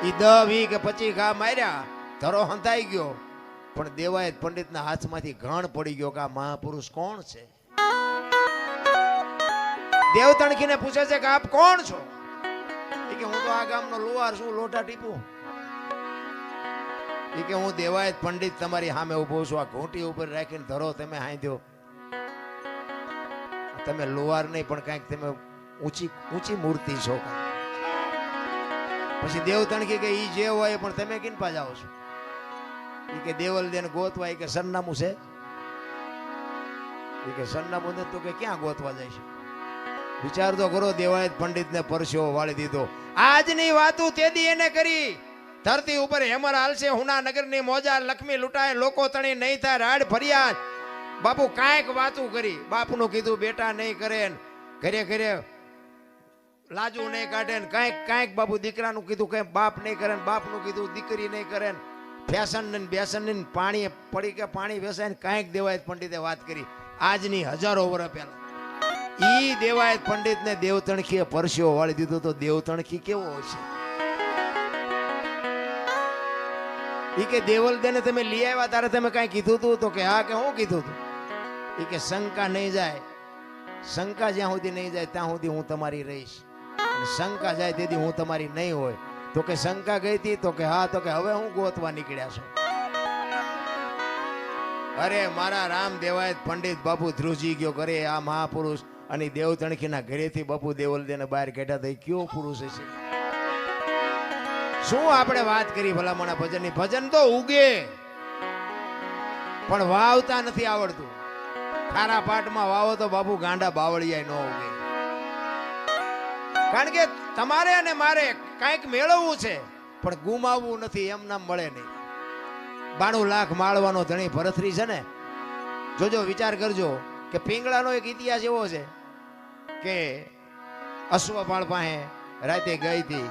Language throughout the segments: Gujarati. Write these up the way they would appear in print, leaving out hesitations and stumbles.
ઈ 10 20 કે 25 ઘા માર્યા, ધરો હંતાઈ ગયો, પણ દેવાયત પંડિતના હાથમાંથી ઘાણ પડી ગયો કે આ મહાપુરુષ કોણ છે. દેવતણખીને પૂછે છે કે આપ કોણ છો? એ કે હું તો આ ગામનો લુહાર છું, લોટા ટીપું. એ કે હું દેવાયત પંડિત તમારી સામે ઉભો છું, આ ઘૂંટી ઉપર રાખીને ધરો તમે હાંધ્યો. તમે લુહાર નહીં પણ કાંઈક તમે ઊંચી મૂર્તિ છો. પછી દેવતણખી કે ઈ જે હોય પણ તમે કિન પા જાઓ છો? એ કે દેવલ દેને ગોતવા, એ કે સરનામું છે? એ કે સરનામું નથી તો કે ક્યાં ગોતવા જાય છે? વિચાર તો કરો, દેવાયત પંડિતને પરસ્યો વાળી દીધો. આજની વાતું તેદી એને કરી. ધરતી ઉપર હેમર હાલશે, હુના નગરની મોજા લક્ષ્મી લૂંટાય, લોકો તણી નહીં થાય રાડ ફરિયાદ. બાપુ કાંઈક વાતું કરી. બાપનું કીધું બેટા નહીં કરે, ઘરે ઘરે લાજુ નહીં કાઢે, કાંઈક બાપુ દીકરાનું કીધું કઈ બાપ નહીં કરે, બાપનું કીધું દીકરી નહીં કરે, ફેશન ને બેસન ને પાણી પડી કે પાણી વેસાય ને કાંઈક દેવાયત પંડિતે વાત કરી. આજની હજારો વર્ષ પહેલા ઈ દેવાયત પંડિતને દેવતણખીએ પરસ્યો વાળી દીધો. તો દેવતણખી કેવો હોય છે? ઈ કે દેવલ દેને તમે લઈ આવ્યા તારે તમે કાંઈ કીધું તું? તો કે હા. કે હું કીધું તું? ઈ કે શંકા નહીં જાય, શંકા જ્યાં સુધી નહીં જાય ત્યાં સુધી હું તમારી રહીશ, અને શંકા જાય તેથી હું તમારી નહીં હોય. તો કે શંકા ગઈ હતી? તો કે હા. તો કે હવે હું ગોતવા નીકળ્યા છો? અરે મારા રામ દેવાયત પંડિત બાપુ ધ્રુજી ગયો ઘરે. આ મહાપુરુષ અને દેવતણખીના ઘરેથી બાપુ દેવલદેને બહાર કાઢ્યા તો કયો પુરુષ હશે? શું આપણે વાત કરી ભલામણા ભજનની? ભજન તો ઉગે પણ વાવતા નથી આવડતું. ખારા પાટમાં વાવો તો બાપુ ગાંડા બાવળિયા ન ઉગે. કારણ કે તમારે અને મારે કાંઈક મેળવવું છે પણ ગુમાવવું નથી, એમ નામ મળે નહીં. 92 લાખ માળવાનો ધણી ભરથરી છે ને, જોજો વિચાર કરજો કે પિંગળાનો એક ઇતિહાસ એવો છે કે અશ્વપાળ પાસે રાતે ગઈ હતી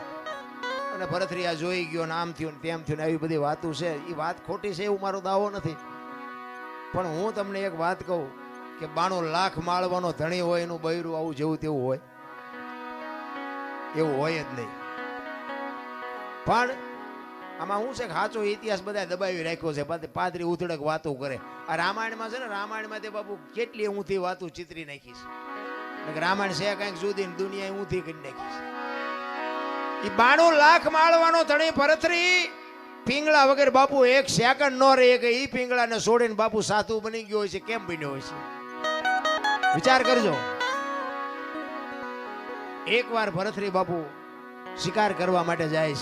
અને ભરથરી આ જોઈ ગયો ને આમ થયું ને તેમ થયું ને, આવી બધી વાતો છે. એ વાત ખોટી છે એવું મારો દાવો નથી, પણ હું તમને એક વાત કહું કે 92 લાખ માળવાનો ધણી હોય એનું બૈરું આવું જેવું તેવું હોય? એવું હોય જ નહીં. પણ આમાં શું છે કે સાચો ઇતિહાસ બધા દબાવી રાખ્યો છે. પાદરી ઉથડક વાતો કરે. આ રામાયણમાં છે ને, રામાયણમાં તે બાપુ કેટલી ઊંધી વાતો ચિતરી નાખી છે. રામાયણ છે કંઈક જુદી, દુનિયા ઊંધી કરી નાખી છે. એ 92 લાખ માળવાનો ધણી ભરથરી પિંગળા વગર બાપુ એક સેકન્ડ નો રહે કે ઈ પિંગળાને છોડીને બાપુ સાધુ બની ગયો હોય છે. કેમ બન્યો હોય છે? વિચાર કરજો. એકવાર ભરથરી બાપુ શિકાર કરવા માટે જાય છે.